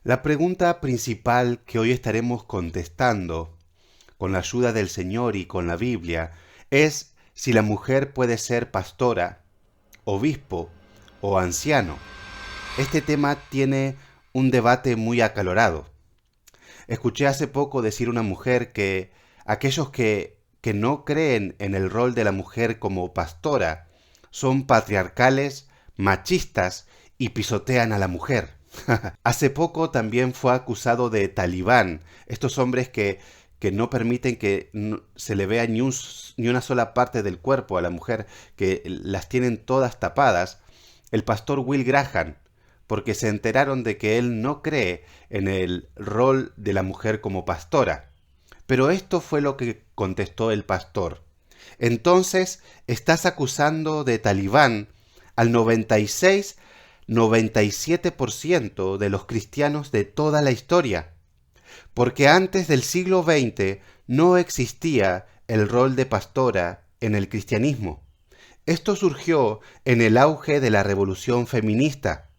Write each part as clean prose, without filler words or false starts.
La pregunta principal que hoy estaremos contestando con la ayuda del Señor y con la Biblia es si la mujer puede ser pastora, obispo o anciano. Este tema tiene un debate muy acalorado. Escuché hace poco decir una mujer que aquellos que no creen en el rol de la mujer como pastora son patriarcales, machistas y pisotean a la mujer. Hace poco también fue acusado de talibán, estos hombres que no permiten que se le vea ni una sola parte del cuerpo a la mujer, que las tienen todas tapadas, el pastor Will Graham, porque se enteraron de que él no cree en el rol de la mujer como pastora. Pero esto fue lo que contestó el pastor. Entonces, estás acusando de talibán al 97% de los cristianos de toda la historia, porque antes del siglo XX no existía el rol de pastora en el cristianismo. Esto surgió en el auge de la revolución feminista.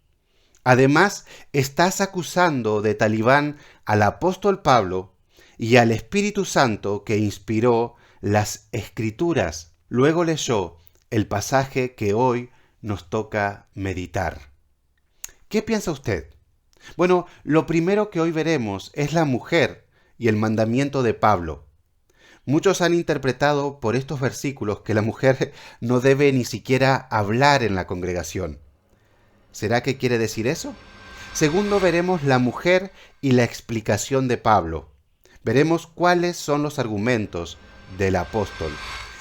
Además, estás acusando de talibán al apóstol Pablo y al Espíritu Santo que inspiró las Escrituras. Luego leyó el pasaje que hoy nos toca meditar. ¿Qué piensa usted? Bueno, lo primero que hoy veremos es la mujer y el mandamiento de Pablo. Muchos han interpretado por estos versículos que la mujer no debe ni siquiera hablar en la congregación. ¿Será que quiere decir eso? Segundo, veremos la mujer y la explicación de Pablo. Veremos cuáles son los argumentos del apóstol.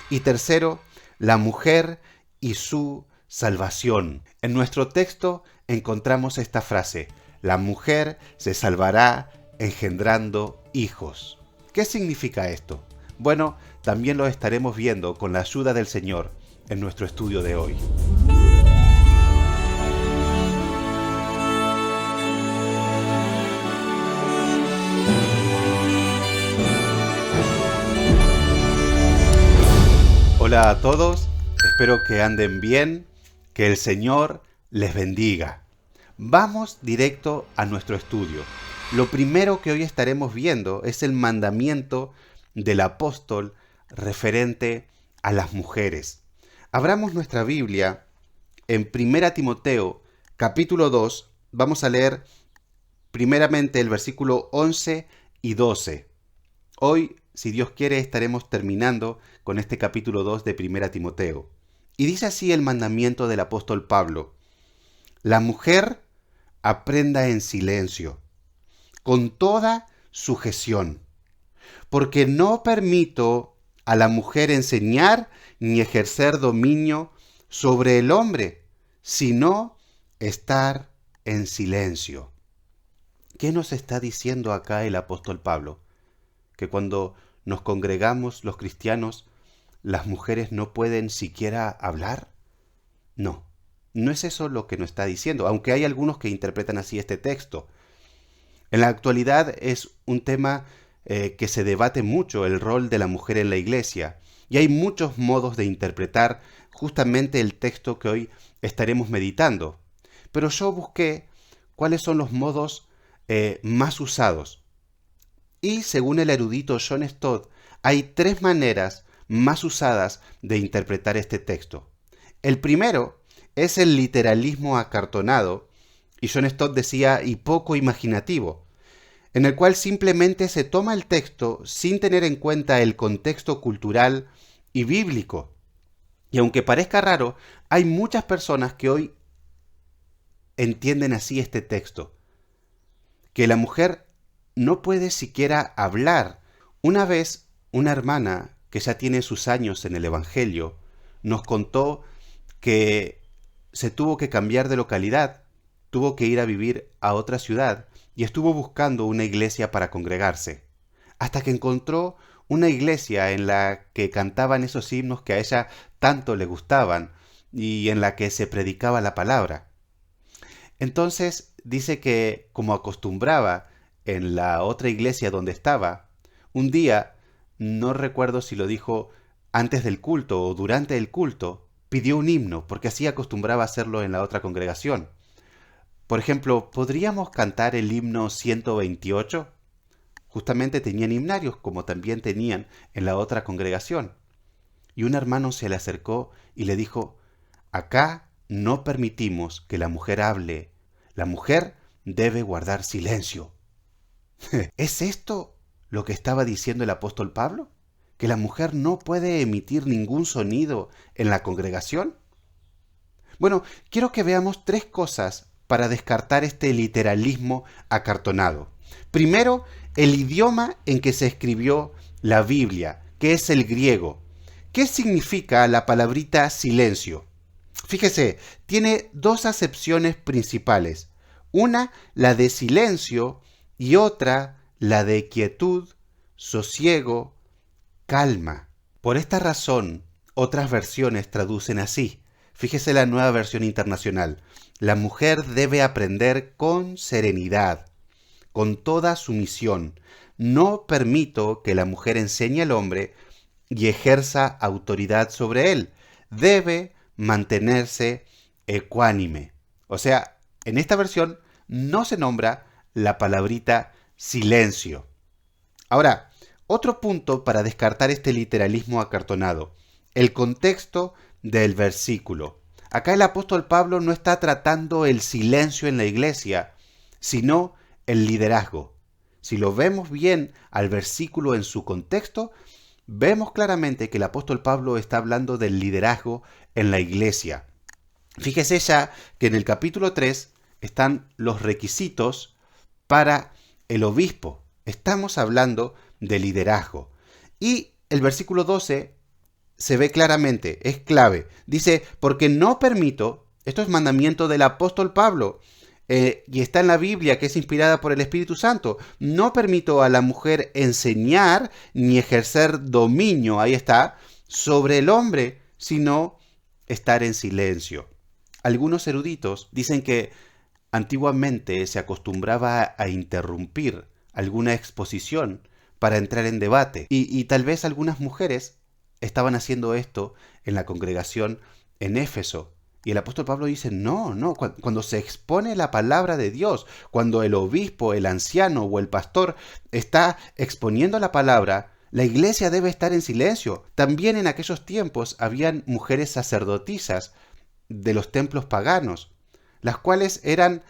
Y tercero, la mujer y su salvación. En nuestro texto encontramos esta frase: la mujer se salvará engendrando hijos. ¿Qué significa esto? Bueno, también lo estaremos viendo con la ayuda del Señor en nuestro estudio de hoy. Hola a todos, espero que anden bien, que el Señor les bendiga. Vamos directo a nuestro estudio. Lo primero que hoy estaremos viendo es el mandamiento del apóstol referente a las mujeres. Abramos nuestra Biblia en 1 Timoteo capítulo 2, vamos a leer primeramente el versículo 11 y 12. Hoy, si Dios quiere, estaremos terminando con este capítulo 2 de 1 Timoteo. Y dice así el mandamiento del apóstol Pablo: la mujer aprenda en silencio, con toda sujeción, porque no permito a la mujer enseñar ni ejercer dominio sobre el hombre, sino estar en silencio. ¿Qué nos está diciendo acá el apóstol Pablo? Que cuando nos congregamos los cristianos, las mujeres no pueden siquiera hablar. No, no es eso lo que nos está diciendo, aunque hay algunos que interpretan así este texto. En la actualidad es un tema que se debate mucho, el rol de la mujer en la iglesia, y hay muchos modos de interpretar justamente el texto que hoy estaremos meditando. Pero yo busqué cuáles son los modos más usados. Y según el erudito John Stott, hay tres maneras más usadas de interpretar este texto. El primero es el literalismo acartonado, y John Stott decía y poco imaginativo, en el cual simplemente se toma el texto sin tener en cuenta el contexto cultural y bíblico. Y aunque parezca raro, hay muchas personas que hoy entienden así este texto, que la mujer no puede siquiera hablar. Una vez, una hermana que ya tiene sus años en el Evangelio nos contó que se tuvo que cambiar de localidad, tuvo que ir a vivir a otra ciudad y estuvo buscando una iglesia para congregarse, hasta que encontró una iglesia en la que cantaban esos himnos que a ella tanto le gustaban y en la que se predicaba la palabra. Entonces dice que, como acostumbraba en la otra iglesia donde estaba, un día, no recuerdo si lo dijo antes del culto o durante el culto, pidió un himno, porque así acostumbraba hacerlo en la otra congregación. Por ejemplo, ¿podríamos cantar el himno 128? Justamente tenían himnarios, como también tenían en la otra congregación. Y un hermano se le acercó y le dijo, acá no permitimos que la mujer hable. La mujer debe guardar silencio. ¿Es esto lo que estaba diciendo el apóstol Pablo? ¿Que la mujer no puede emitir ningún sonido en la congregación? Bueno, quiero que veamos tres cosas para descartar este literalismo acartonado. Primero, el idioma en que se escribió la Biblia, que es el griego. ¿Qué significa la palabrita silencio? Fíjese, tiene dos acepciones principales. Una, la de silencio, y otra, la de quietud, sosiego, calma. Por esta razón, otras versiones traducen así. Fíjese la nueva versión internacional. La mujer debe aprender con serenidad, con toda sumisión. No permito que la mujer enseñe al hombre y ejerza autoridad sobre él. Debe mantenerse ecuánime. O sea, en esta versión no se nombra la palabrita silencio. Ahora, otro punto para descartar este literalismo acartonado. El contexto del versículo. Acá el apóstol Pablo no está tratando el silencio en la iglesia, sino el liderazgo. Si lo vemos bien al versículo en su contexto, vemos claramente que el apóstol Pablo está hablando del liderazgo en la iglesia. Fíjese ya que en el capítulo 3 están los requisitos para el obispo. Estamos hablando de liderazgo. Y el versículo 12 se ve claramente, es clave. Dice, porque no permito, esto es mandamiento del apóstol Pablo, y está en la Biblia, que es inspirada por el Espíritu Santo, no permito a la mujer enseñar ni ejercer dominio, ahí está, sobre el hombre, sino estar en silencio. Algunos eruditos dicen que antiguamente se acostumbraba a interrumpir alguna exposición para entrar en debate, y tal vez algunas mujeres estaban haciendo esto en la congregación en Éfeso. Y el apóstol Pablo dice, no, cuando se expone la palabra de Dios, cuando el obispo, el anciano o el pastor está exponiendo la palabra, la iglesia debe estar en silencio. También en aquellos tiempos habían mujeres sacerdotisas de los templos paganos, las cuales eran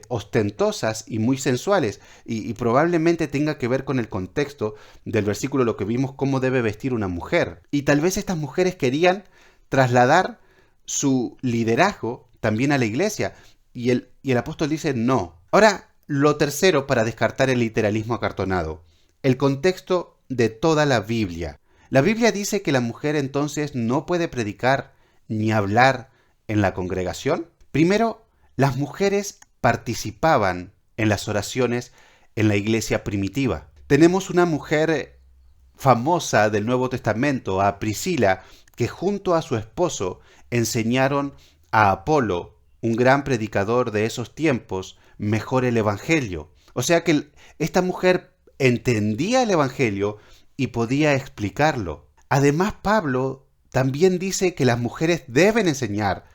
ostentosas y muy sensuales, y probablemente tenga que ver con el contexto del versículo, lo que vimos, cómo debe vestir una mujer. Y tal vez estas mujeres querían trasladar su liderazgo también a la iglesia, y el apóstol dice no. Ahora, lo tercero para descartar el literalismo acartonado, el contexto de toda la Biblia. La Biblia dice que la mujer entonces no puede predicar ni hablar en la congregación. Primero, las mujeres participaban en las oraciones en la iglesia primitiva. Tenemos una mujer famosa del Nuevo Testamento, a Priscila, que junto a su esposo enseñaron a Apolo, un gran predicador de esos tiempos, mejor el Evangelio. O sea que esta mujer entendía el Evangelio y podía explicarlo. Además, Pablo también dice que las mujeres deben enseñar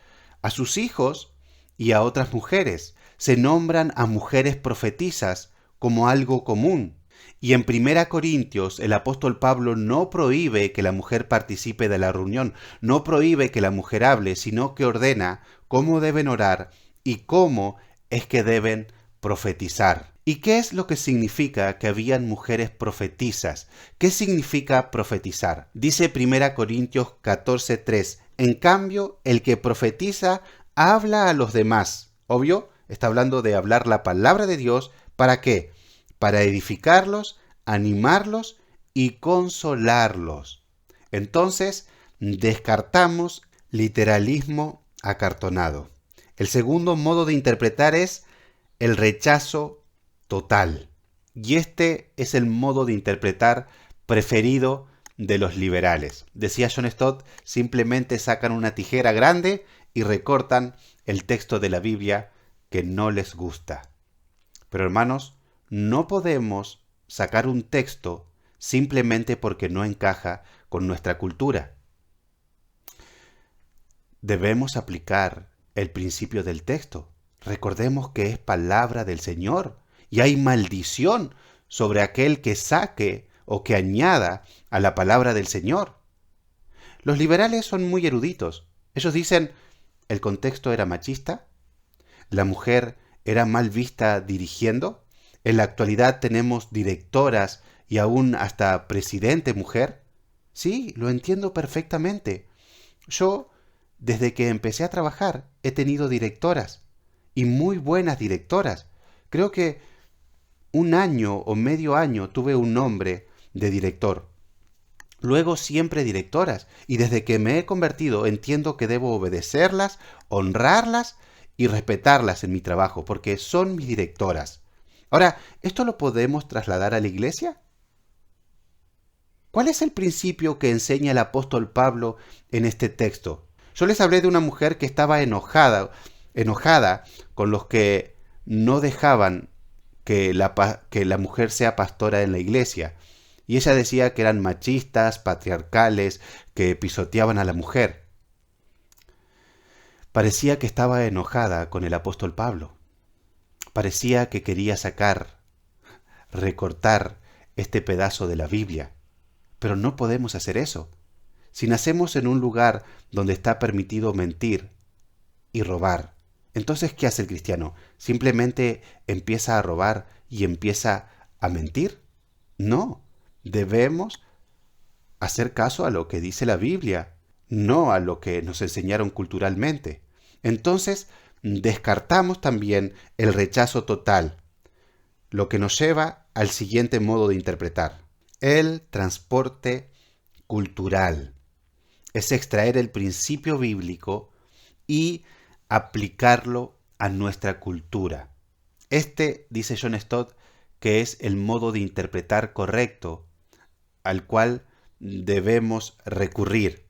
a sus hijos y a otras mujeres. Se nombran a mujeres profetisas como algo común. Y en 1 Corintios el apóstol Pablo no prohíbe que la mujer participe de la reunión, no prohíbe que la mujer hable, sino que ordena cómo deben orar y cómo es que deben profetizar. ¿Y qué es lo que significa que habían mujeres profetisas? ¿Qué significa profetizar? Dice 1 Corintios 14:3, en cambio, el que profetiza habla a los demás. Obvio, está hablando de hablar la palabra de Dios. ¿Para qué? Para edificarlos, animarlos y consolarlos. Entonces, descartamos literalismo acartonado. El segundo modo de interpretar es el rechazo total. Y este es el modo de interpretar preferido de los liberales. Decía John Stott, simplemente sacan una tijera grande y recortan el texto de la Biblia que no les gusta. Pero hermanos, no podemos sacar un texto simplemente porque no encaja con nuestra cultura. Debemos aplicar el principio del texto. Recordemos que es palabra del Señor y hay maldición sobre aquel que saque o que añada a la palabra del Señor. Los liberales son muy eruditos. Ellos dicen, el contexto era machista, la mujer era mal vista dirigiendo, en la actualidad tenemos directoras y aún hasta presidente mujer. Sí, lo entiendo perfectamente. Yo, desde que empecé a trabajar, he tenido directoras y muy buenas directoras. Creo que un año o medio año tuve un nombre de director. Luego siempre directoras. Y desde que me he convertido entiendo que debo obedecerlas, honrarlas y respetarlas en mi trabajo, porque son mis directoras. Ahora, ¿esto lo podemos trasladar a la iglesia? ¿Cuál es el principio que enseña el apóstol Pablo en este texto? Yo les hablé de una mujer que estaba enojada con los que no dejaban que la mujer sea pastora en la iglesia. Y ella decía que eran machistas, patriarcales, que pisoteaban a la mujer. Parecía que estaba enojada con el apóstol Pablo. Parecía que quería recortar este pedazo de la Biblia. Pero no podemos hacer eso. Si nacemos en un lugar donde está permitido mentir y robar, entonces ¿qué hace el cristiano? ¿Simplemente empieza a robar y empieza a mentir? No, debemos hacer caso a lo que dice la Biblia, no a lo que nos enseñaron culturalmente. Entonces, descartamos también el rechazo total, lo que nos lleva al siguiente modo de interpretar. El transporte cultural es extraer el principio bíblico y aplicarlo a nuestra cultura. Este, dice John Stott, que es el modo de interpretar correcto al cual debemos recurrir.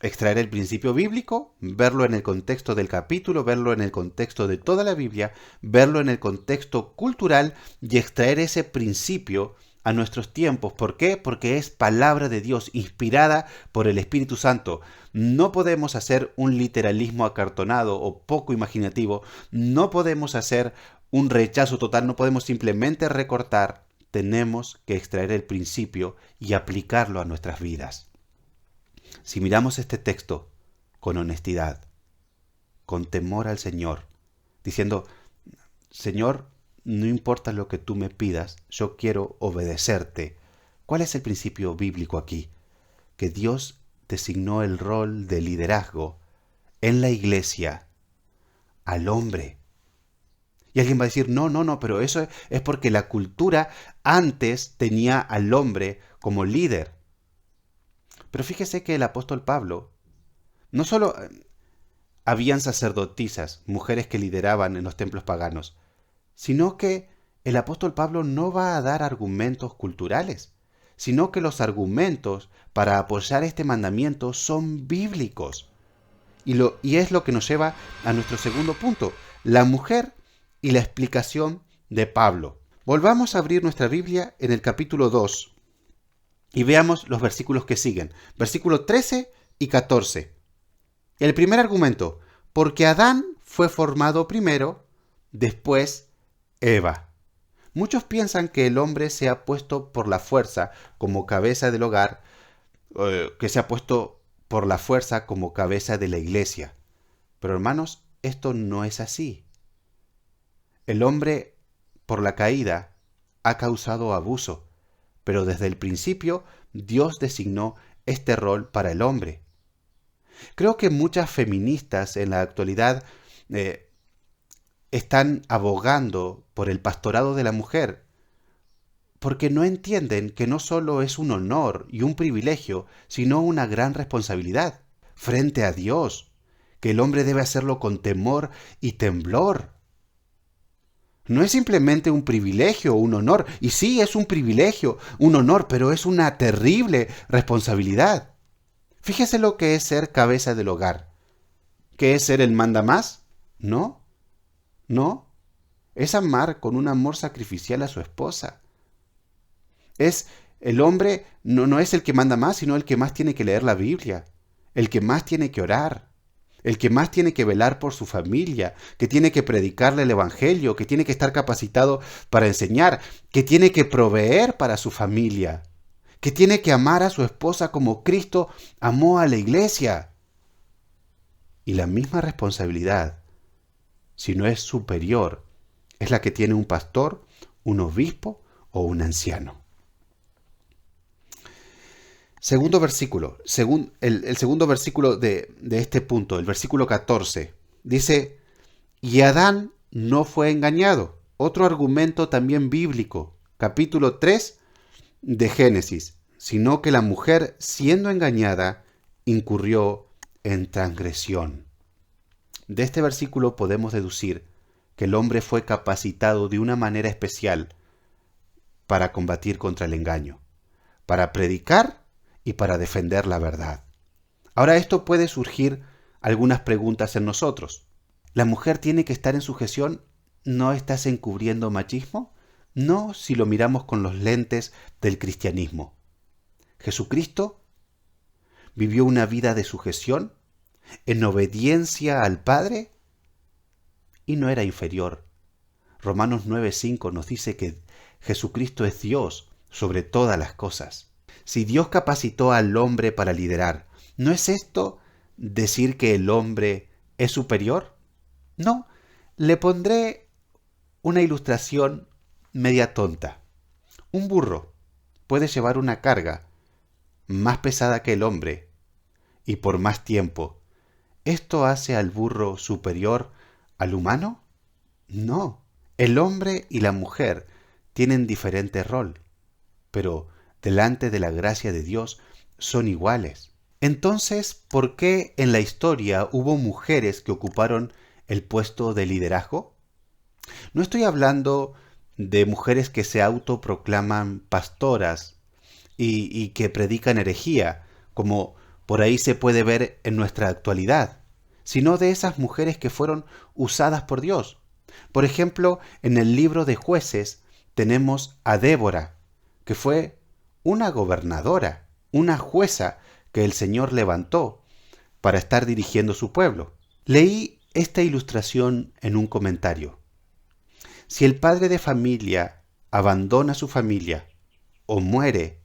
Extraer el principio bíblico, verlo en el contexto del capítulo, verlo en el contexto de toda la Biblia, verlo en el contexto cultural y extraer ese principio a nuestros tiempos. ¿Por qué? Porque es palabra de Dios, inspirada por el Espíritu Santo. No podemos hacer un literalismo acartonado o poco imaginativo, no podemos hacer un rechazo total, no podemos simplemente recortar. Tenemos que extraer el principio y aplicarlo a nuestras vidas. Si miramos este texto con honestidad, con temor al Señor, diciendo, Señor, no importa lo que tú me pidas, yo quiero obedecerte. ¿Cuál es el principio bíblico aquí? Que Dios designó el rol de liderazgo en la iglesia al hombre. Y alguien va a decir, no, pero eso es porque la cultura antes tenía al hombre como líder. Pero fíjese que el apóstol Pablo, no solo habían sacerdotisas, mujeres que lideraban en los templos paganos, sino que el apóstol Pablo no va a dar argumentos culturales, sino que los argumentos para apoyar este mandamiento son bíblicos. Y es lo que nos lleva a nuestro segundo punto, la mujer y la explicación de Pablo. Volvamos a abrir nuestra Biblia en el capítulo 2 y veamos los versículos que siguen, versículos 13 y 14. El primer argumento, porque Adán fue formado primero, después Eva. Muchos piensan que el hombre se ha puesto por la fuerza como cabeza del hogar, que se ha puesto por la fuerza como cabeza de la iglesia. Pero hermanos, esto no es así. El hombre, por la caída, ha causado abuso, pero desde el principio Dios designó este rol para el hombre. Creo que muchas feministas en la actualidad están abogando por el pastorado de la mujer, porque no entienden que no solo es un honor y un privilegio, sino una gran responsabilidad frente a Dios, que el hombre debe hacerlo con temor y temblor. No es simplemente un privilegio o un honor, y sí es un privilegio, un honor, pero es una terrible responsabilidad. Fíjese lo que es ser cabeza del hogar. ¿Qué es ser el mandamás? No, no. Es amar con un amor sacrificial a su esposa. Es el hombre, no es el que manda más, sino el que más tiene que leer la Biblia, el que más tiene que orar, el que más tiene que velar por su familia, que tiene que predicarle el evangelio, que tiene que estar capacitado para enseñar, que tiene que proveer para su familia, que tiene que amar a su esposa como Cristo amó a la iglesia. Y la misma responsabilidad, si no es superior, es la que tiene un pastor, un obispo o un anciano. Segundo versículo, el segundo versículo de este punto, el versículo 14, dice, y Adán no fue engañado. Otro argumento también bíblico, capítulo 3 de Génesis, sino que la mujer, siendo engañada, incurrió en transgresión. De este versículo podemos deducir que el hombre fue capacitado de una manera especial para combatir contra el engaño, para predicar y para defender la verdad. Ahora esto puede surgir algunas preguntas en nosotros. ¿La mujer tiene que estar en sujeción? ¿No estás encubriendo machismo? No, si lo miramos con los lentes del cristianismo. Jesucristo vivió una vida de sujeción, en obediencia al Padre, y no era inferior. Romanos 9:5 nos dice que Jesucristo es Dios sobre todas las cosas. Si Dios capacitó al hombre para liderar, ¿no es esto decir que el hombre es superior? No, le pondré una ilustración media tonta. Un burro puede llevar una carga más pesada que el hombre y por más tiempo. ¿Esto hace al burro superior al humano? No, el hombre y la mujer tienen diferente rol, pero delante de la gracia de Dios son iguales. Entonces, ¿por qué en la historia hubo mujeres que ocuparon el puesto de liderazgo? No estoy hablando de mujeres que se autoproclaman pastoras y que predican herejía, como por ahí se puede ver en nuestra actualidad, sino de esas mujeres que fueron usadas por Dios. Por ejemplo, en el libro de Jueces tenemos a Débora, que fue una gobernadora, una jueza que el Señor levantó para estar dirigiendo su pueblo. Leí esta ilustración en un comentario. Si el padre de familia abandona su familia o muere,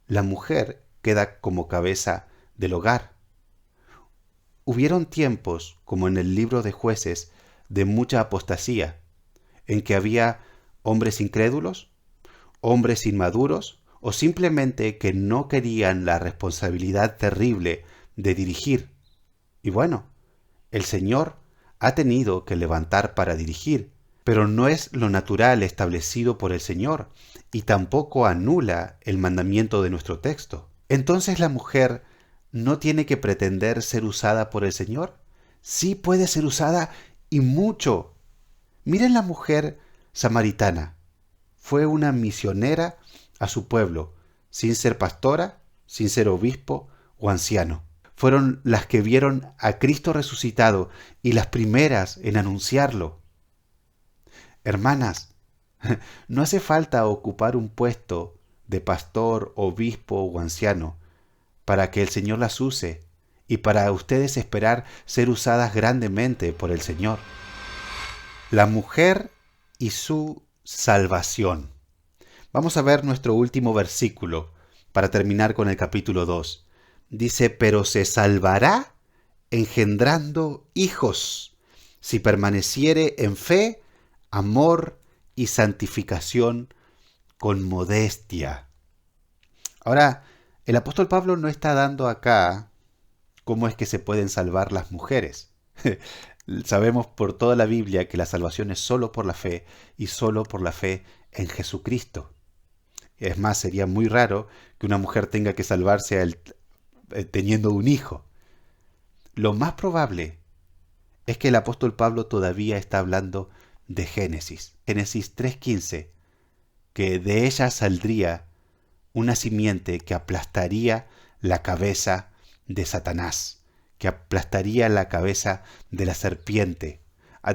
la mujer queda como cabeza del hogar. Hubieron tiempos, como en el libro de Jueces, de mucha apostasía, en que había hombres incrédulos, hombres inmaduros, o simplemente que no querían la responsabilidad terrible de dirigir. Y bueno, el Señor ha tenido que levantar para dirigir, pero no es lo natural establecido por el Señor, y tampoco anula el mandamiento de nuestro texto. Entonces la mujer no tiene que pretender ser usada por el Señor. Sí puede ser usada y mucho. Miren la mujer samaritana. Fue una misionera a su pueblo, sin ser pastora, sin ser obispo o anciano. Fueron las que vieron a Cristo resucitado y las primeras en anunciarlo. Hermanas, no hace falta ocupar un puesto de pastor, obispo o anciano para que el Señor las use y para ustedes esperar ser usadas grandemente por el Señor. La mujer y su salvación. Vamos a ver nuestro último versículo para terminar con el capítulo 2. Dice, pero se salvará engendrando hijos, si permaneciere en fe, amor y santificación con modestia. Ahora, el apóstol Pablo no está dando acá cómo es que se pueden salvar las mujeres. Sabemos por toda la Biblia que la salvación es solo por la fe y solo por la fe en Jesucristo. Es más, sería muy raro que una mujer tenga que salvarse teniendo un hijo. Lo más probable es que el apóstol Pablo todavía está hablando de Génesis. Génesis 3:15, que de ella saldría una simiente que aplastaría la cabeza de Satanás, que aplastaría la cabeza de la serpiente,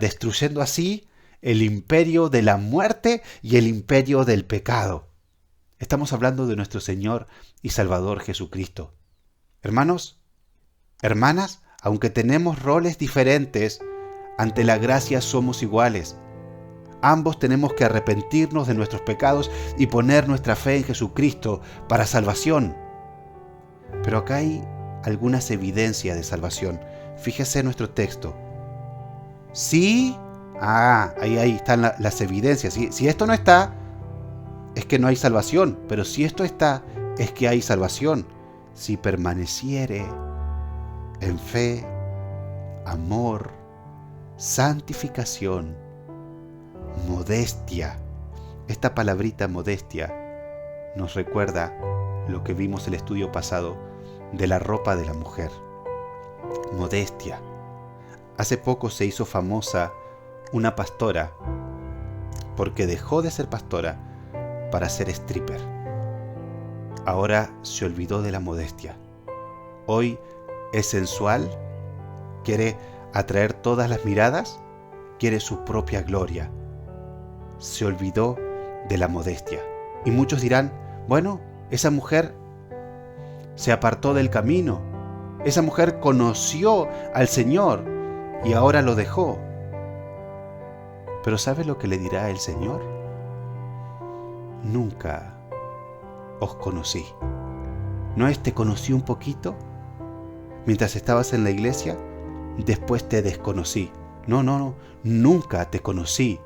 destruyendo así el imperio de la muerte y el imperio del pecado. Estamos hablando de nuestro Señor y Salvador Jesucristo. Hermanos, hermanas, Aunque tenemos roles diferentes, ante la gracia somos iguales. Ambos tenemos que arrepentirnos de nuestros pecados y poner nuestra fe en Jesucristo para salvación. Pero acá hay algunas evidencias de salvación. Fíjese en nuestro texto. Sí, ahí están las evidencias. Si esto no está, es que no hay salvación. Pero si esto está, es que hay salvación. Si permaneciere en fe, amor, santificación, modestia. Esta palabrita modestia nos recuerda lo que vimos en el estudio pasado de la ropa de la mujer. Modestia. Hace poco se hizo famosa una pastora porque dejó de ser pastora para ser stripper. Ahora se olvidó de la modestia. Hoy es sensual, quiere atraer todas las miradas, quiere su propia gloria. Se olvidó de la modestia. Y muchos dirán, bueno, esa mujer se apartó del camino. Esa mujer conoció al Señor y ahora lo dejó. Pero ¿sabe lo que le dirá el Señor? Nunca os conocí. ¿No es te conocí un poquito mientras estabas en la iglesia? Después te desconocí. No, nunca te conocí.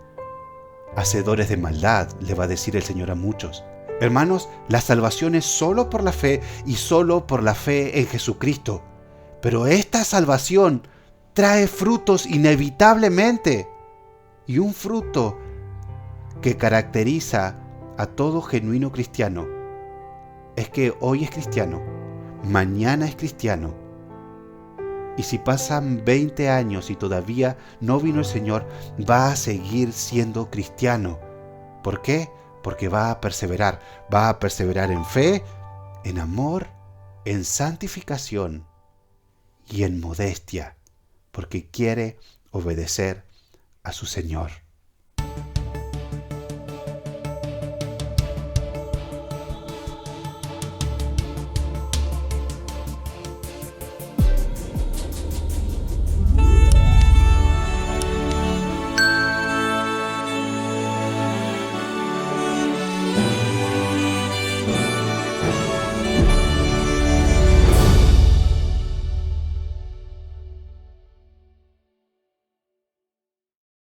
Hacedores de maldad, le va a decir el Señor a muchos. Hermanos, la salvación es solo por la fe y solo por la fe en Jesucristo. Pero esta salvación trae frutos inevitablemente. Y un fruto que caracteriza a todo genuino cristiano es que hoy es cristiano, mañana es cristiano. Y si pasan 20 años y todavía no vino el Señor, va a seguir siendo cristiano. ¿Por qué? Porque va a perseverar en fe, en amor, en santificación y en modestia, porque quiere obedecer a su Señor.